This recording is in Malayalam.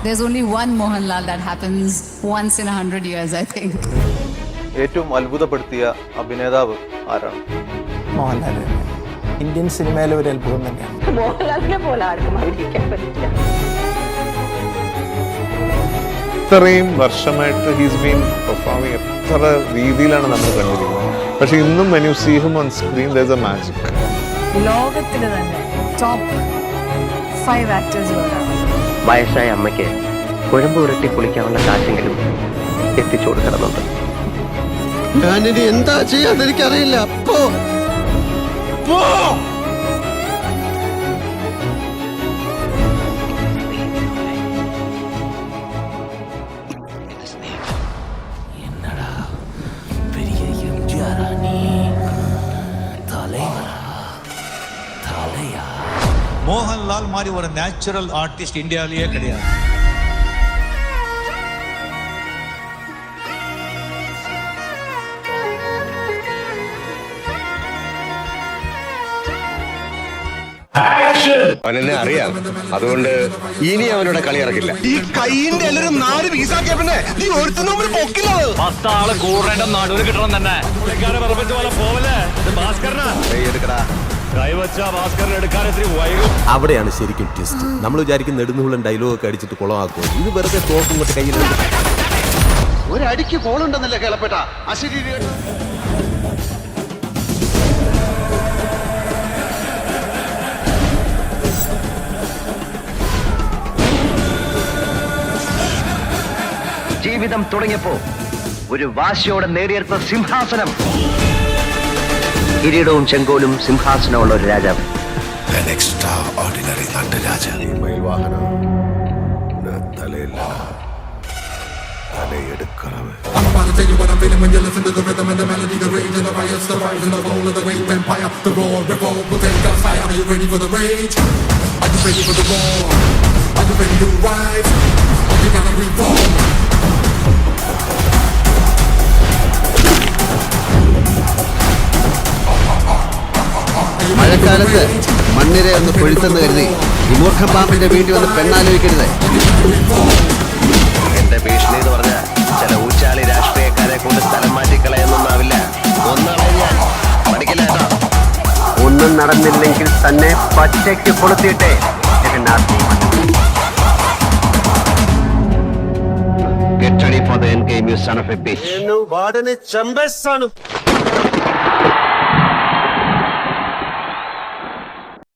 There's only one Mohanlal that happens once in 100 years, I think. ഏറ്റവും അത്ഭുതപ്പെടുത്തിയ അഭിനേതാവ് ആരാണ്? മോഹൻലാൽ. ഇന്ത്യൻ സിനിമയിലെ ഒരു അത്ഭുതം തന്നെയാണ്. മോഹൻലാലിനെ പോലെ ആർക്കും അഭിനയിക്കാൻ പറ്റില്ല. ഇത്രയും വർഷമായിട്ട് ഹീസ് ബീൻ പെർഫോമിങ് എത്ര രീതിയിലാണ് നമ്മൾ കണ്ടിരിക്കുന്നത്. പക്ഷെ ഇന്നും when you see him on screen there's a magic. ലോകത്തിലെ തന്നെ ടോപ്പ് 5 ആക്ടേഴ്സ് ഒരാളാണ്. വയസ്സായ അമ്മയ്ക്ക് കുഴമ്പ് ഉരട്ടി കുളിക്കാനുള്ള കാശെങ്കിലും എത്തിച്ചു കൊടുക്കണമെന്നുണ്ട്. ഞാനിനി എന്താ ചെയ്യാന്ന് എനിക്കറിയില്ല. மோகன்லால் மாதிரி ஒரு நேச்சுரல் ஆர்டிஸ்ட் இந்தியாவிலேயே கிடையாது. അവനെന്നെ അറിയാം, അതുകൊണ്ട് ഇനി അവനോട് കളി ഇറക്കില്ല. ഈ കൈയിന്റെ എല്ലാവരും 4 പീസാക്കിയ പിന്നെ നീ ഒരുത്തും നമ്മൾ പൊക്കില്ല. 10 ആള് കൂടേണ്ട നടുവിൽ കിട്ടണം തന്നെ. അവിടെയാണ് ശരിക്കും ട്വിസ്റ്റ്. നമ്മൾ വിചാരിക്കും നെടുന്നുള്ളൻ ഡയലോഗ് ഒക്കെ അടിച്ചിട്ട് കുളമാക്കും. ഇത് വെറുതെ തോക്കും കൊണ്ട് കയ്യിൽ ഒരടിക്ക് കോളുണ്ടെന്നല്ലേ കേളപ്പെട്ട അശരീരി. ജീവിതം തുടങ്ങിയപ്പോ ഒരു വാശിയോടെ നേടിയെടുത്ത സിംഹാസനം, കിരീടവും ചെങ്കോലും സിംഹാസനമുള്ള ഒരു രാജാവ്. മഴക്കാലത്ത് മണ്ണിരെ ഒന്ന് പൊഴുത്തെന്ന് കരുതി വിമൂർഖ പാമ്പിന്റെ വീട്ടിൽ വന്ന് പെണ്ണാലോചിക്കരുത്. എന്റെ ഭീഷണി എന്ന് പറഞ്ഞ ചില ഊച്ചാളി രാഷ്ട്രീയക്കാരെ കൊണ്ട് സ്ഥലം മാറ്റിക്കളയൊന്നുമാവില്ല. പഠിക്കില്ല കേട്ടോ. ഒന്നും നടന്നില്ലെങ്കിൽ തന്നെ പച്ചയ്ക്ക് കൊളുത്തിയിട്ടേ Get ready for the end game, you son of a bitch. വാർഡന് ചെമ്പസാണ്.